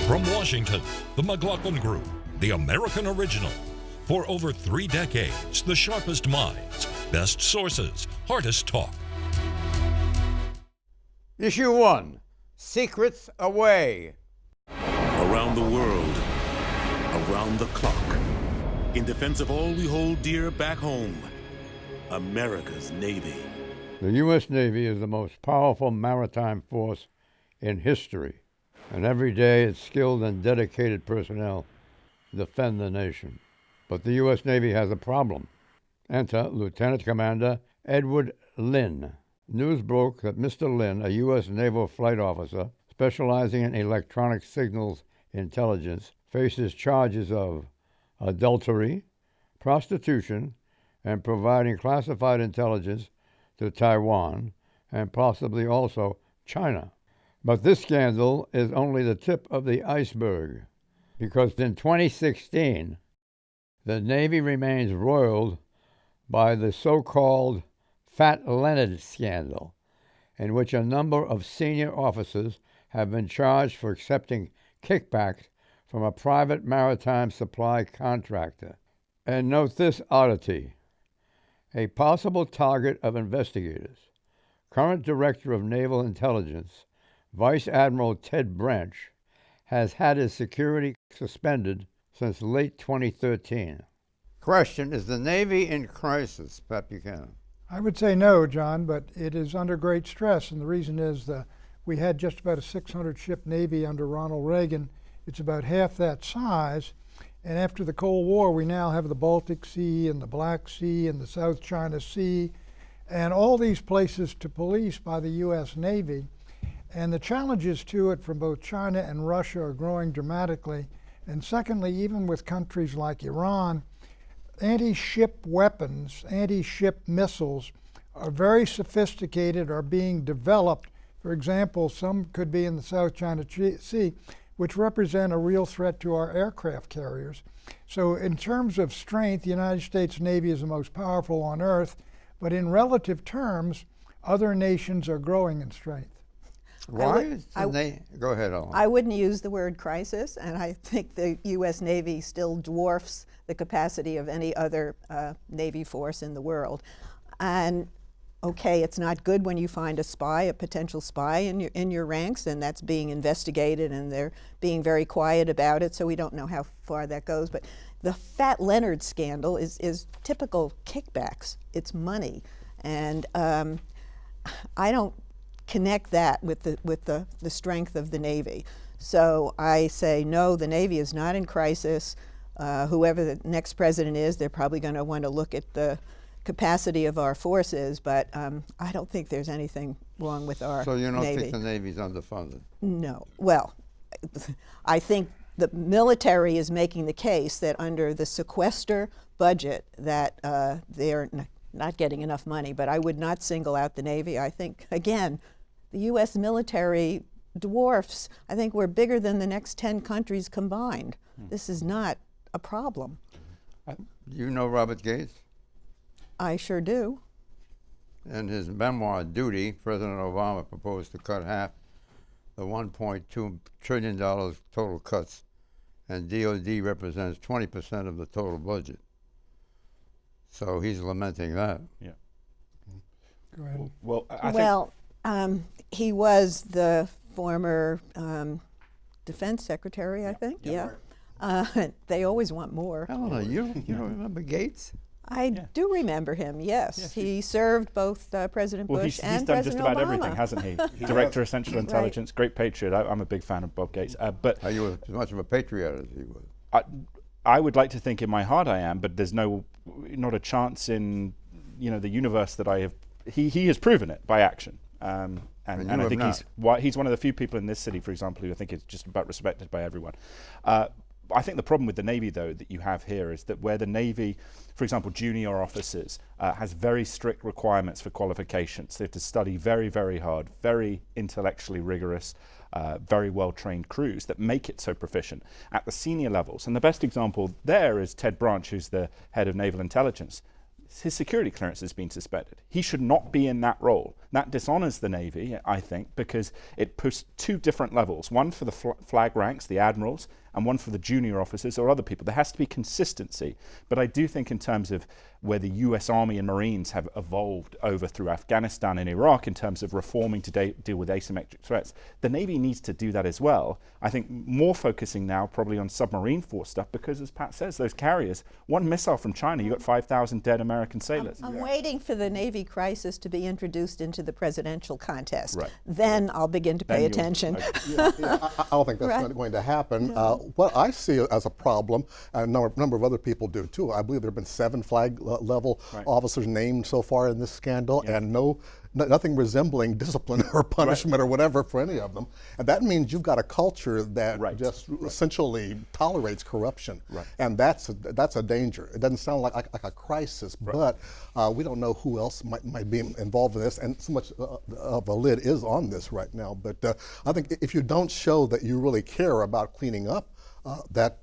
From Washington, the McLaughlin Group, the American original. For over 3 decades, the sharpest minds, best sources, hardest talk. Issue 1, Secrets Away. Around the world, around the clock, in defense of all we hold dear back home, America's Navy. The U.S. Navy is the most powerful maritime force in history, and every day its skilled and dedicated personnel defend the nation. But the U.S. Navy has a problem. Enter Lieutenant Commander Edward Lynn. News broke that Mr. Lynn, a U.S. naval flight officer specializing in electronic signals intelligence, faces charges of adultery, prostitution, and providing classified intelligence to Taiwan and possibly also China. But this scandal is only the tip of the iceberg, because in 2016, the Navy remains roiled by the so-called Fat Leonard scandal, in which a number of senior officers have been charged for accepting kickbacks from a private maritime supply contractor. And note this oddity. A possible target of investigators, current Director of Naval Intelligence, Vice Admiral Ted Branch, has had his security suspended since late 2013. Question, is the Navy in crisis, Pat Buchanan? I would say no, John, but it is under great stress, and the reason is we had just about a 600-ship Navy under Ronald Reagan. It's about half that size, and after the Cold War, we now have the Baltic Sea and the Black Sea and the South China Sea, and all these places to police by the U.S. Navy. And the challenges to it from both China and Russia are growing dramatically. And secondly, even with countries like Iran, anti-ship weapons, anti-ship missiles are very sophisticated, are being developed. For example, some could be in the South China Sea, which represent a real threat to our aircraft carriers. So in terms of strength, the United States Navy is the most powerful on Earth, but in relative terms, other nations are growing in strength. Why? Go ahead, Ellen. I wouldn't use the word crisis, and I think the U.S. Navy still dwarfs the capacity of any other Navy force in the world. And okay, it's not good when you find a spy, a potential spy in your ranks, and that's being investigated, and they're being very quiet about it, so we don't know how far that goes. But the Fat Leonard scandal is typical kickbacks. It's money, and I don't connect that with the strength of the Navy. So I say no, the Navy is not in crisis. Whoever the next president is, they're probably going to want to look at the capacity of our forces, but I don't think there's anything wrong with our Navy. So you don't think the Navy's underfunded? No. Well, I think the military is making the case that under the sequester budget that they're not getting enough money, but I would not single out the Navy. I think, again, the U.S. military dwarfs. I think we're bigger than the next 10 countries combined. This is not a problem. You know Robert Gates? I sure do. In his memoir, Duty, President Obama proposed to cut half the $1.2 trillion total cuts, and DOD represents 20% of the total budget. So he's lamenting that. Yeah. Go ahead. Well, I think he was the former defense secretary, I think. Yeah. They always want more. Eleanor, you don't remember Gates? I do remember him, yes. He served both President Bush and he's done President just about Obama. everything, hasn't he? Director of Central Intelligence, great patriot. I'm a big fan of Bob Gates. But Are you as much of a patriot as he was? I would like to think in my heart I am, but there's not a chance in the universe that I have. He has proven it by action. And I think he's one of the few people in this city, for example, who I think is just about respected by everyone. I think the problem with the Navy, though, that you have here is that where the Navy, for example, junior officers, has very strict requirements for qualifications. They have to study very, very hard, very intellectually rigorous, very well-trained crews that make it so proficient at the senior levels. And the best example there is Ted Branch, who's the head of Naval Intelligence. His security clearance has been suspended. He should not be in that role. That dishonors the Navy, I think, because it puts two different levels, one for the flag ranks, the admirals, and one for the junior officers or other people. There has to be consistency. But I do think in terms of where the US Army and Marines have evolved over through Afghanistan and Iraq in terms of reforming to deal with asymmetric threats, the Navy needs to do that as well. I think more focusing now probably on submarine force stuff because, as Pat says, those carriers, one missile from China, you got 5,000 dead American sailors. I'm waiting for the Navy crisis to be introduced into the presidential contest. Right. Then I'll begin to pay attention. I don't think that's going to happen. What I see as a problem, and a number of other people do too, I believe there have been 7 flag level officers named so far in this scandal, and nothing resembling discipline or punishment or whatever for any of them. And that means you've got a culture that just essentially tolerates corruption. And that's a danger. It doesn't sound like a crisis, but we don't know who else might be involved in this, and so much of a lid is on this right now. But I think if you don't show that you really care about cleaning up that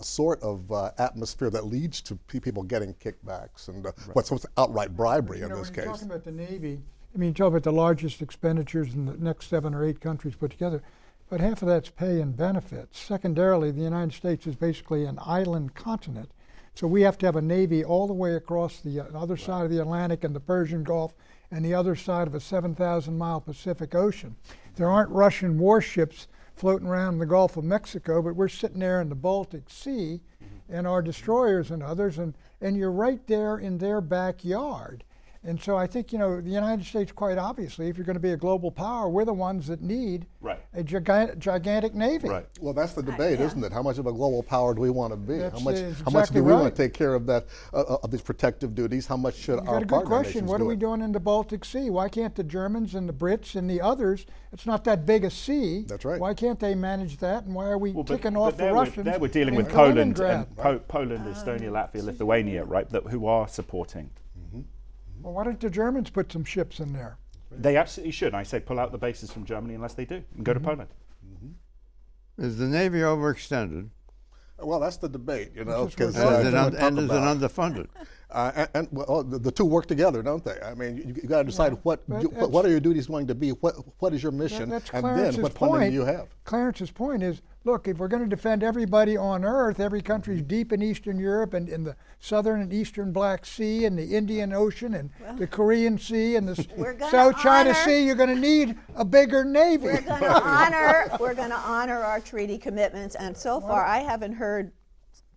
sort of atmosphere that leads to people getting kickbacks and what's outright bribery in this case. When you're talking about the Navy, I mean, you talk about the largest expenditures in the next 7 or 8 countries put together, but half of that's pay and benefits. Secondarily, the United States is basically an island continent, so we have to have a Navy all the way across the other side of the Atlantic and the Persian Gulf and the other side of a 7,000-mile Pacific Ocean. There aren't Russian warships floating around in the Gulf of Mexico, but we're sitting there in the Baltic Sea and our destroyers and others, and you're right there in their backyard. And so I think, the United States, quite obviously, if you're going to be a global power, we're the ones that need a gigantic Navy. Well, that's the debate, isn't it? How much of a global power do we want to be? That's how much exactly do we want to take care of that of these protective duties? How much should our partner nations do it? Got a good question. What are we doing in the Baltic Sea? Why can't the Germans and the Brits and the others? It's not that big a sea. That's right. Why can't they manage that? And why are we kicking off the Russians? There we're dealing with Poland, Estonia, Latvia, Lithuania, right? Who are supporting. Well, why don't the Germans put some ships in there? They absolutely should. I say pull out the bases from Germany unless they do, and go to Poland. Is the Navy overextended? Well, that's the debate, and is it underfunded? Well, the two work together, don't they? I mean, you got to decide what are your duties going to be, what is your mission, and then what funding do you have? Clarence's point is, look, if we're going to defend everybody on Earth, every country's deep in Eastern Europe and in the Southern and Eastern Black Sea and the Indian Ocean and the Korean Sea and the South China Sea, you're going to need a bigger Navy. We're going to honor our treaty commitments, and so far I haven't heard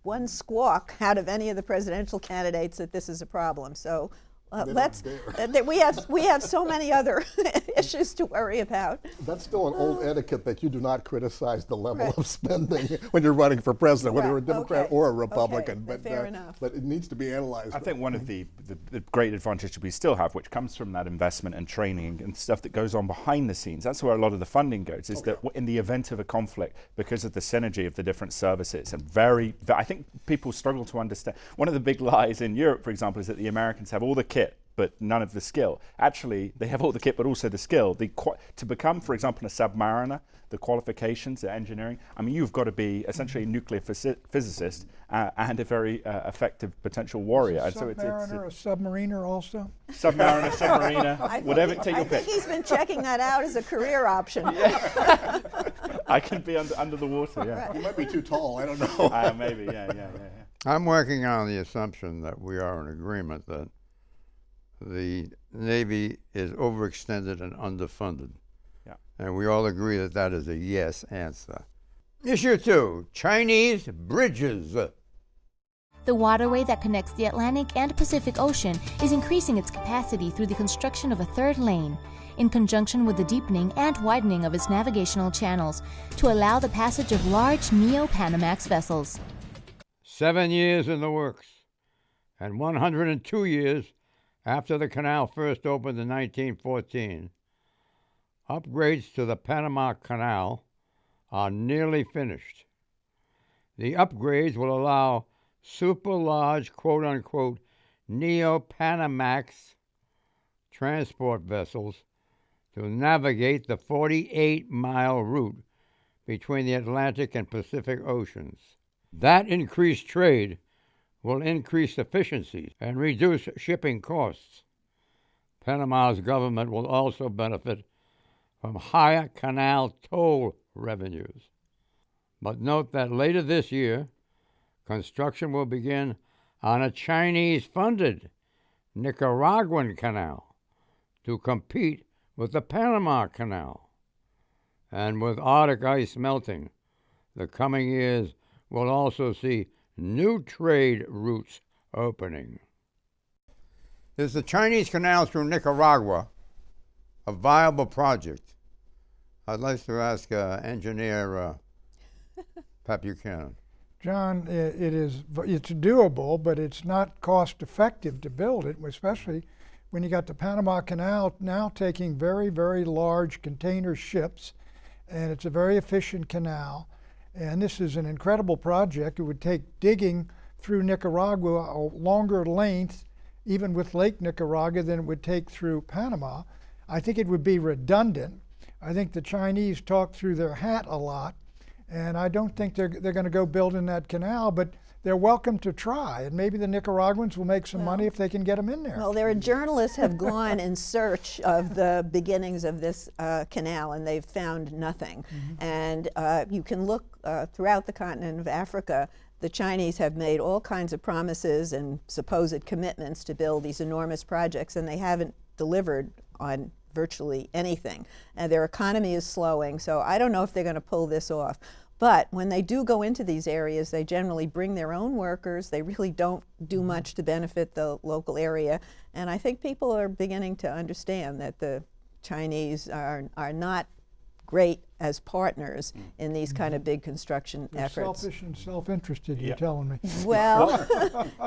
one squawk out of any of the presidential candidates that this is a problem. So we have so many other issues to worry about. That's still an old etiquette that you do not criticize the level of spending when you're running for president, whether you're a Democrat or a Republican. But fair enough. But it needs to be analyzed. I think one of the great advantages we still have, which comes from that investment and training and stuff that goes on behind the scenes, that's where a lot of the funding goes, is that in the event of a conflict, because of the synergy of the different services, and I think people struggle to understand. One of the big lies in Europe, for example, is that the Americans have all the kit but none of the skill. Actually, they have all the kit, but also the skill. To become, for example, a submariner, the qualifications, the engineering, I mean, you've got to be essentially a nuclear physicist and a very effective potential warrior. A submariner, a submariner also? Submariner, submariner, whatever, take your pick. I think he's been checking that out as a career option. I can be under the water, yeah. You might be too tall, I don't know. Maybe, yeah. I'm working on the assumption that we are in agreement that the Navy is overextended and underfunded. Yeah. And we all agree that that is a yes answer. Issue 2, Chinese bridges. The waterway that connects the Atlantic and Pacific Ocean is increasing its capacity through the construction of a third lane, in conjunction with the deepening and widening of its navigational channels to allow the passage of large Neo-Panamax vessels. 7 years in the works, and 102 years after the canal first opened in 1914, upgrades to the Panama Canal are nearly finished. The upgrades will allow super large, quote-unquote, Neo-Panamax transport vessels to navigate the 48-mile route between the Atlantic and Pacific Oceans. That increased trade will increase efficiencies and reduce shipping costs. Panama's government will also benefit from higher canal toll revenues. But note that later this year, construction will begin on a Chinese-funded Nicaraguan canal to compete with the Panama Canal. And with Arctic ice melting, the coming years will also see new trade routes opening. Is the Chinese canal through Nicaragua a viable project? I'd like to ask engineer Pat Buchanan. John, it's doable, but it's not cost effective to build it, especially when you got the Panama Canal now taking very, very large container ships, and it's a very efficient canal. And this is an incredible project. It would take digging through Nicaragua a longer length, even with Lake Nicaragua, than it would take through Panama. I think it would be redundant. I think the Chinese talk through their hat a lot, and I don't think they're going to go building that canal, but they're welcome to try, and maybe the Nicaraguans will make some money if they can get them in there. Well, their journalists have gone in search of the beginnings of this canal, and they've found nothing. And you can look throughout the continent of Africa. The Chinese have made all kinds of promises and supposed commitments to build these enormous projects, and they haven't delivered on virtually anything. And their economy is slowing, so I don't know if they're going to pull this off. But when they do go into these areas, they generally bring their own workers. They really don't do much to benefit the local area. And I think people are beginning to understand that the Chinese are not great as partners in these kind of big construction They're efforts. selfish and self-interested, you're telling me. Well,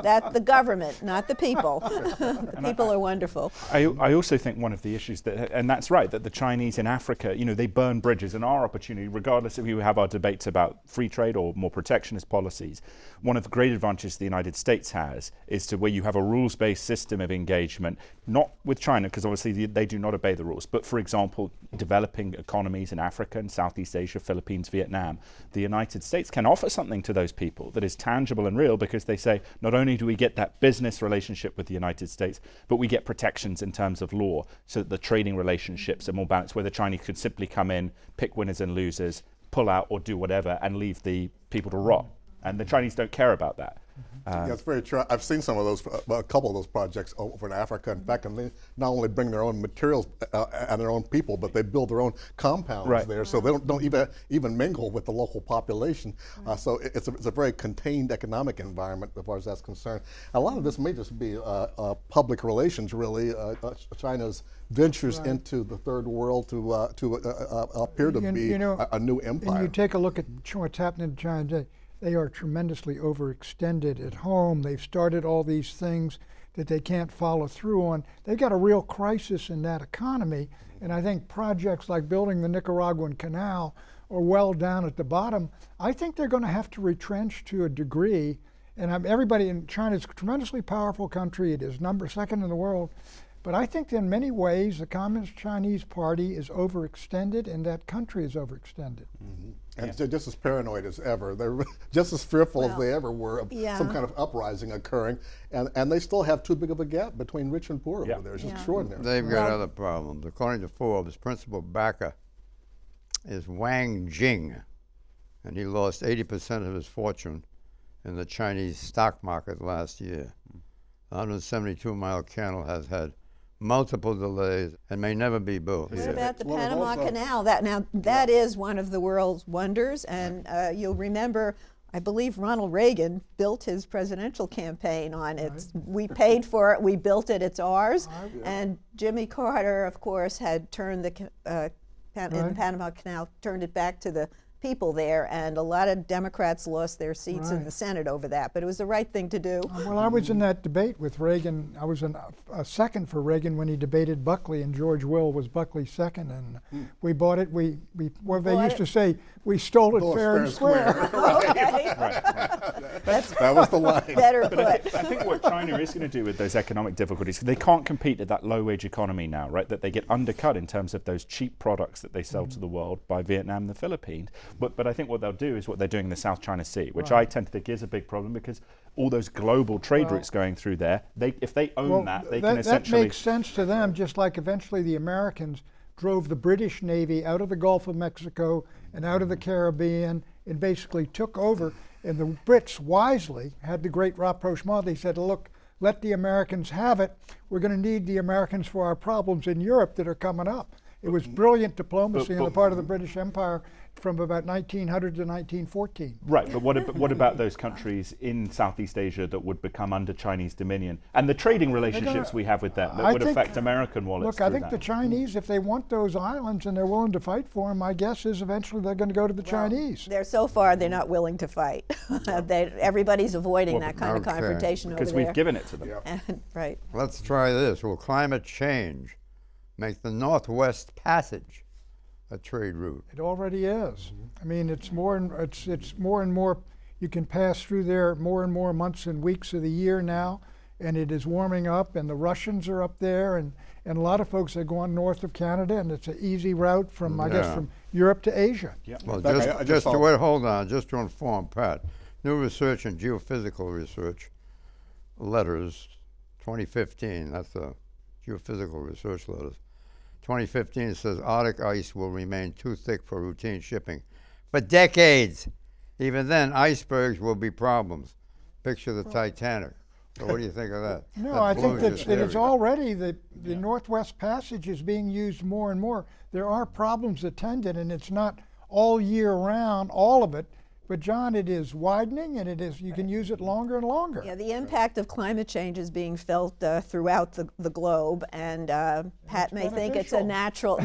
that's the government, not the people. The people are wonderful. I also think one of the issues that, and that's right, that the Chinese in Africa, they burn bridges, and our opportunity, regardless if we have our debates about free trade or more protectionist policies, one of the great advantages the United States has is to where you have a rules-based system of engagement, not with China, because obviously they do not obey the rules, but for example, developing economies in Africa and Southeast Asia, Philippines, Vietnam. The United States can offer something to those people that is tangible and real, because they say, not only do we get that business relationship with the United States, but we get protections in terms of law, so that the trading relationships are more balanced, where the Chinese could simply come in, pick winners and losers, pull out or do whatever, and leave the people to rot. And the Chinese don't care about that. Yeah, it's very true. I've seen some of those, a couple of those projects over in Africa. In fact, and they not only bring their own materials and their own people, but they build their own compounds there, so they don't even mingle with the local population. So it's a very contained economic environment as far as that's concerned. A lot of this may just be public relations, really. China's ventures into the third world to appear to be a new empire. And you take a look at what's happening in China today. They are tremendously overextended at home. They've started all these things that they can't follow through on. They've got a real crisis in that economy, and I think projects like building the Nicaraguan Canal are well down at the bottom. I think they're going to have to retrench to a degree, and everybody in China is a tremendously powerful country. It is second in the world. But I think in many ways the Communist Chinese Party is overextended, and that country is overextended. And they're just as paranoid as ever. They're just as fearful as they ever were of some kind of uprising occurring. And they still have too big of a gap between rich and poor over there. It's extraordinary. They've got other problems. According to Forbes, principal backer is Wang Jing, and he lost 80% of his fortune in the Chinese stock market last year. The 172-mile canal has had multiple delays and may never be built. What about the Panama Canal? That is one of the world's wonders, and you'll remember, I believe Ronald Reagan built his presidential campaign on it. We paid for it, we built it, it's ours. And Jimmy Carter, of course, had turned the Panama Canal, turned it back to the people there, and a lot of Democrats lost their seats in the Senate over that, but it was the right thing to do. Well, I was in that debate with Reagan. I was a second for Reagan when he debated Buckley, and George Will was Buckley's second, and we bought it. They used to say, we stole it fair and square. That was the line. Better put. I think what China is going to do with those economic difficulties, they can't compete at that low-wage economy now, right? That they get undercut in terms of those cheap products that they sell to the world by Vietnam and the Philippines. But I think what they'll do is what they're doing in the South China Sea, which I tend to think is a big problem, because all those global trade routes going through there. If they own that, they can essentially... That makes sense to them, just like eventually the Americans drove the British Navy out of the Gulf of Mexico and out of the Caribbean and basically took over. And the Brits wisely had the great rapprochement. They said, look, let the Americans have it. We're going to need the Americans for our problems in Europe that are coming up. It was brilliant diplomacy on the part of the British Empire from about 1900 to 1914. Right, but what about those countries in Southeast Asia that would become under Chinese dominion and the trading relationships we have with them that would affect American wallets? Look, I think the Chinese, if they want those islands and they're willing to fight for them, my guess is eventually they're going to go to the Chinese. So far, they're not willing to fight. Everybody's avoiding that kind of confrontation over there. Because we've given it to them. Right. Let's try this. Will climate change make the Northwest Passage a trade route? It already is. I mean, it's more and more. You can pass through there more and more months and weeks of the year now, and it is warming up. And the Russians are up there, and a lot of folks are going north of Canada, and it's an easy route from I guess from Europe to Asia. Yeah. Well, hold on, just to inform Pat, new research in geophysical research letters, 2015. That's the geophysical research letters. 2015 says Arctic ice will remain too thick for routine shipping for decades. Even then, icebergs will be problems. Picture the Titanic. So what do you think of that? No, I think that it is already, the Northwest Passage is being used more and more. There are problems attendant, and it's not all year round, all of it. But John, it is widening, and you can use it longer and longer. Yeah, the impact of climate change is being felt throughout the globe, and Pat may think it's a natural,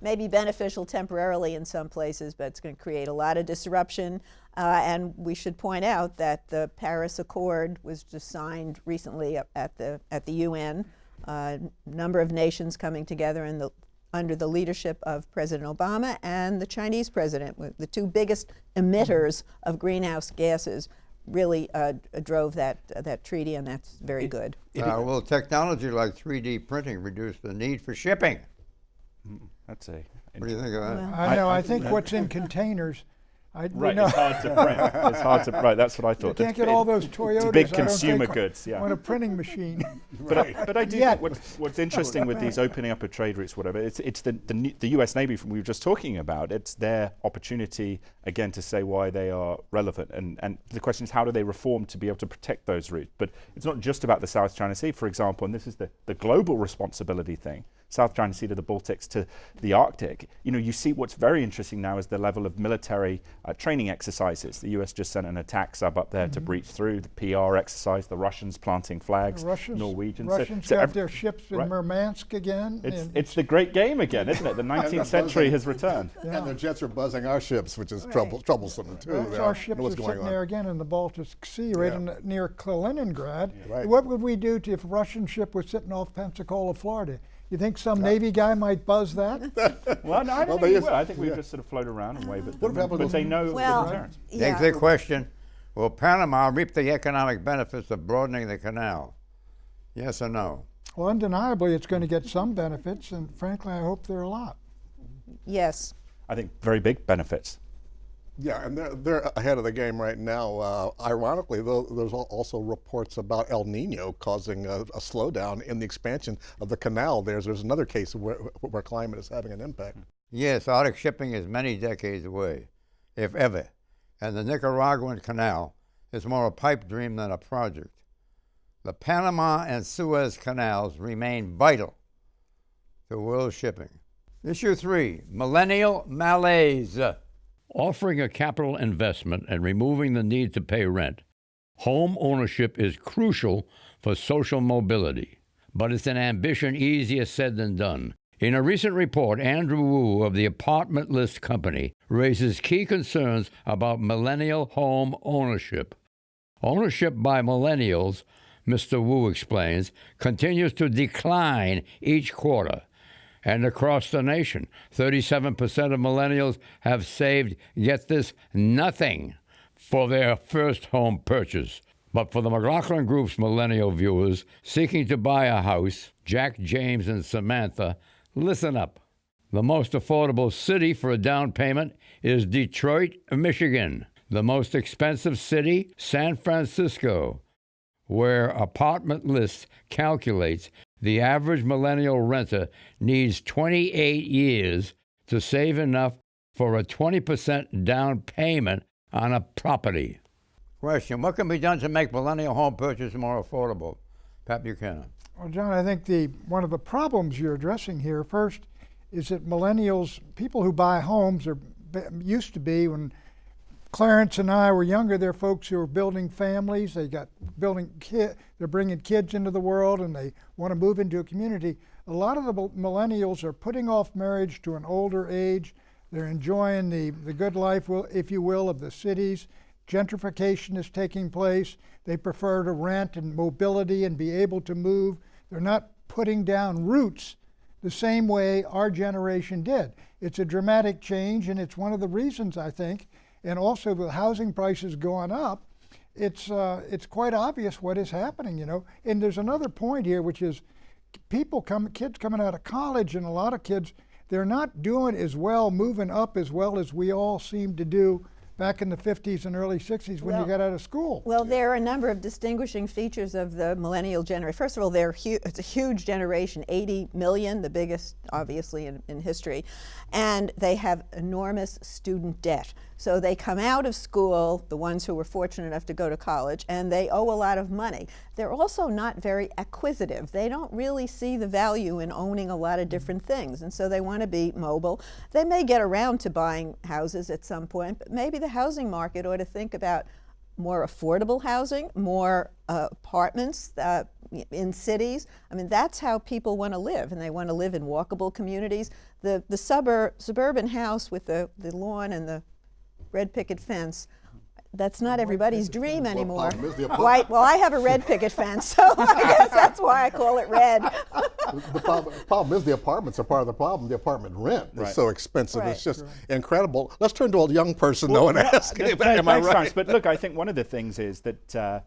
maybe beneficial temporarily in some places, but it's going to create a lot of disruption. And we should point out that the Paris Accord was just signed recently at the UN. A number of nations coming together under the leadership of President Obama and the Chinese president, the two biggest emitters of greenhouse gases, really drove that treaty, and that's very good. Will technology like 3D printing reduce the need for shipping? What do you think of that? Well, I think what's in containers. It's hard to print. It's hard to print. That's what I thought. You can't get all those Toyotas. Big consumer goods, on a printing machine. But I do think what's interesting with these opening up of trade routes, whatever, it's the U.S. Navy we were just talking about. It's their opportunity again to say why they are relevant, and the question is how do they reform to be able to protect those routes? But it's not just about the South China Sea, for example, and this is the global responsibility thing. South China Sea to the Baltics to the Arctic. You see what's very interesting now is the level of military training exercises. The US just sent an attack sub up there to breach through the PR exercise, the Russians planting flags, Norwegians. Russians got their ships in Murmansk again. It's the great game again, isn't it? The 19th century has returned. Yeah. And their jets are buzzing our ships, which is troublesome too. Our ships are sitting there again in the Baltic Sea, near Kaliningrad. Right. What would we do if a Russian ship was sitting off Pensacola, Florida? You think some Navy guy might buzz that? Well, no, I don't think he will. I think we just sort of float around and wave at them. But they know the deterrence. Next the question, will Panama reap the economic benefits of broadening the canal? Yes or no? Well, undeniably, it's going to get some benefits, and frankly, I hope there are a lot. Yes. I think very big benefits. Yeah, and they're ahead of the game right now. Ironically, though, there's also reports about El Nino causing a slowdown in the expansion of the canal. There's another case where climate is having an impact. Yes, Arctic shipping is many decades away, if ever, and the Nicaraguan Canal is more a pipe dream than a project. The Panama and Suez canals remain vital to world shipping. Issue 3, Millennial Malaise. Offering a capital investment and removing the need to pay rent, home ownership is crucial for social mobility, but it's an ambition easier said than done. In a recent report, Andrew Wu of the Apartment List Company raises key concerns about millennial home ownership. Ownership by millennials, Mr. Wu explains, continues to decline each quarter. And across the nation, 37% of millennials have saved, get this, nothing for their first home purchase. But for the McLaughlin Group's millennial viewers seeking to buy a house, Jack, James, and Samantha, listen up. The most affordable city for a down payment is Detroit, Michigan. The most expensive city, San Francisco, where Apartment List calculates the average millennial renter needs 28 years to save enough for a 20% down payment on a property. Question, what can be done to make millennial home purchase more affordable? Pat Buchanan. Well, John, I think one of the problems you're addressing here first is that millennials, people who buy homes, used to be, when Clarence and I were younger, they're folks who are building families. They're bringing kids into the world, and they want to move into a community. A lot of the millennials are putting off marriage to an older age. They're enjoying the good life, if you will, of the cities. Gentrification is taking place. They prefer to rent and mobility and be able to move. They're not putting down roots the same way our generation did. It's a dramatic change, and it's one of the reasons, I think, and also with housing prices going up, it's quite obvious what is happening, you know. And there's another point here, which is kids coming out of college, and a lot of kids, they're not doing as well, moving up as well as we all seemed to do back in the 50s and early 60s when you got out of school. Well, there are a number of distinguishing features of the millennial generation. First of all, it's a huge generation, 80 million, the biggest, obviously, in history. And they have enormous student debt. So they come out of school, the ones who were fortunate enough to go to college, and they owe a lot of money. They're also not very acquisitive. They don't really see the value in owning a lot of different things, and so they want to be mobile. They may get around to buying houses at some point, but maybe the housing market ought to think about more affordable housing, more apartments in cities. I mean, that's how people want to live, and they want to live in walkable communities. The suburban house with the lawn and the red picket fence, that's not everybody's dream anymore. White, well, I have a red picket fence, so I guess that's why I call it red. The problem is the apartments are part of the problem. The apartment rent is so expensive. It's just incredible. Let's turn to a young person, though, and ask him, am I right? But look, I think one of the things is that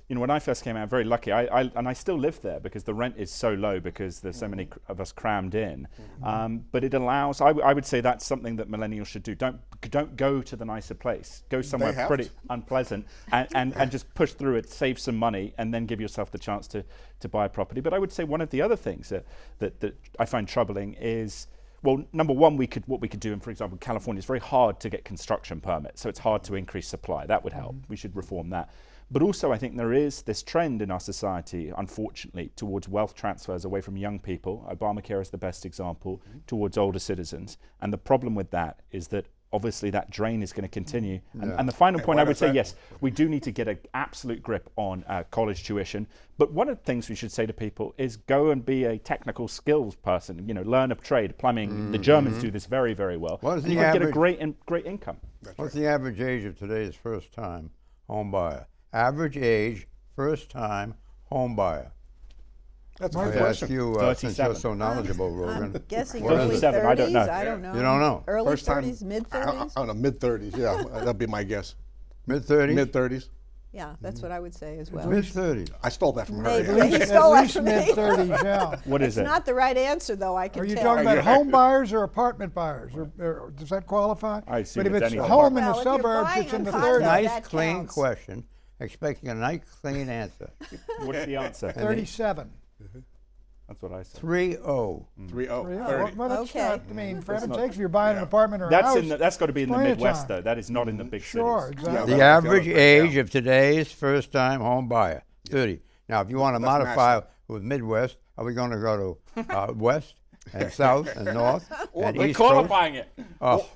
you know, when I first came out, very lucky, and I still live there because the rent is so low because there's so many of us crammed in. But it allows, I would say that's something that millennials should do. Don't go to the nicer place. Go somewhere pretty unpleasant and just push through it, save some money, and then give yourself the chance to buy a property. But I would say one of the other things that I find troubling is, well, number one, what we could do, and for example, California, it's very hard to get construction permits, so it's hard to increase supply. That would help. We should reform that. But also, I think there is this trend in our society, unfortunately, towards wealth transfers away from young people. Obamacare is the best example, towards older citizens. And the problem with that is that obviously that drain is going to continue. And the final point I would say, yes, we do need to get an absolute grip on college tuition. But one of the things we should say to people is go and be a technical skills person, you know, learn a trade, plumbing. The Germans do this very, very well. What is and you might get a great income. What's the average age of today's first-time home buyer? Average age, first-time home buyer. That's my question. Since you're so knowledgeable, Rogan. I'm guessing early 30s. I don't know. I don't know. You don't know? Early 30s, mid-30s? I don't know, mid-30s, yeah. That'd be my guess. Mid-30s? Mid-30s. Yeah, that's what I would say as well. Mid-30s. I stole that from her. He stole At that from least me. mid-30s, yeah. What is it? It's not the right answer, though, I can Are you tell. talking about home buyers or apartment buyers? Or does that qualify? I assume but if it's it's anything. home in Well, the if you're suburbs, buying it's in the on 30s. contact, Nice, that clean counts. question. Expecting a nice, clean answer. What's the answer? 37. That's what I said. 3-0. 3-0. Well, that's Okay. not, I mean, for heaven's sakes, if you're buying an apartment or a That's house. that's got to be in the plenty of Midwest, time. though. That is not in the big Sure, cities. exactly. The average age of today's first-time home buyer, 30. Now, if you want to modify with Midwest, are we going to go to West and South and North and We're East Coast? qualifying it.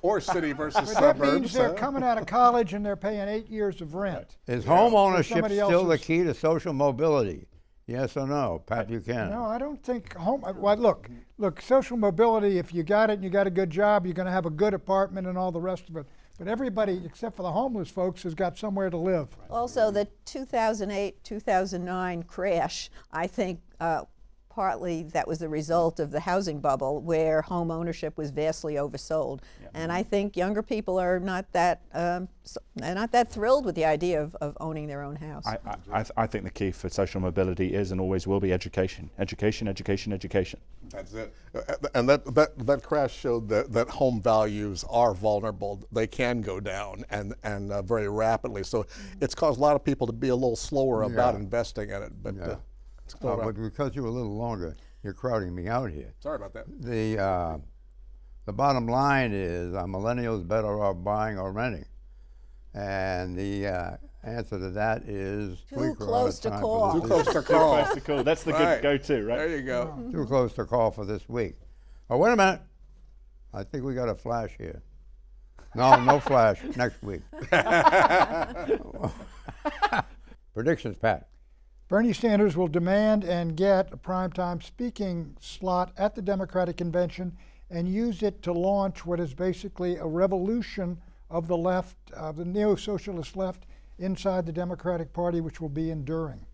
Or city versus But that suburbs. means they're coming out of college and they're paying 8 years of rent. Is home ownership somebody still the else's- key to social mobility? Yes or no? Pat Buchanan. No, I don't think home. Well, look, social mobility. If you got it and you got a good job, you're going to have a good apartment and all the rest of it. But everybody, except for the homeless folks, has got somewhere to live. Also, the 2008-2009 crash, I think, partly that was the result of the housing bubble where home ownership was vastly oversold. Yeah. And I think younger people are not that thrilled with the idea of owning their own house. I think the key for social mobility is and always will be education. Education, education, education. That's it. And that crash showed that home values are vulnerable. They can go down and very rapidly. So it's caused a lot of people to be a little slower about investing in it. But but because you're a little longer, you're crowding me out here. Sorry about that. The bottom line is, are millennials better off buying or renting? And the answer to that is too close to call. Too close to call. Too close to call. That's the good go-to, right? There you go. Too close to call for this week. Oh, wait a minute. I think we got a flash here. No flash. Next week. Predictions, Pat. Bernie Sanders will demand and get a primetime speaking slot at the Democratic Convention and use it to launch what is basically a revolution of the left, the neo-socialist left, inside the Democratic Party, which will be enduring.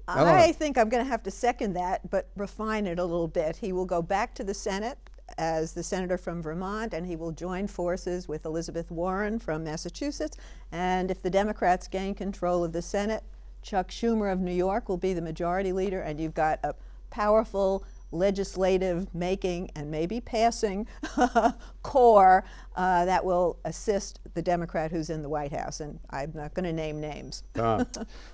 I think I'm going to have to second that, but refine it a little bit. He will go back to the Senate as the senator from Vermont, and he will join forces with Elizabeth Warren from Massachusetts. And if the Democrats gain control of the Senate, Chuck Schumer of New York will be the majority leader, and you've got a powerful legislative making and maybe passing core that will assist the Democrat who's in the White House. And I'm not going to name names. Yeah,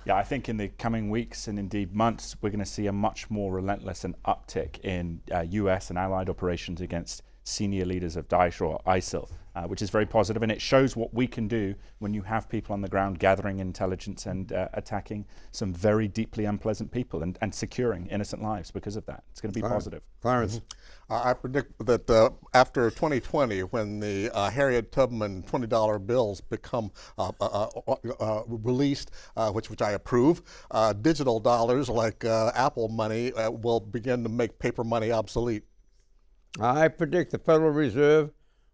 I think in the coming weeks and indeed months, we're going to see a much more relentless and uptick in U.S. and allied operations against senior leaders of Daesh or ISIL, which is very positive, and it shows what we can do when you have people on the ground gathering intelligence and attacking some very deeply unpleasant people and securing innocent lives because of that. It's going to be positive. Clarence. I predict that after 2020, when the Harriet Tubman $20 bills become released, which I approve, digital dollars like Apple money will begin to make paper money obsolete. I predict the Federal Reserve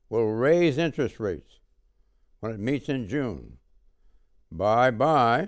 will raise interest rates when it meets in June. Bye-bye.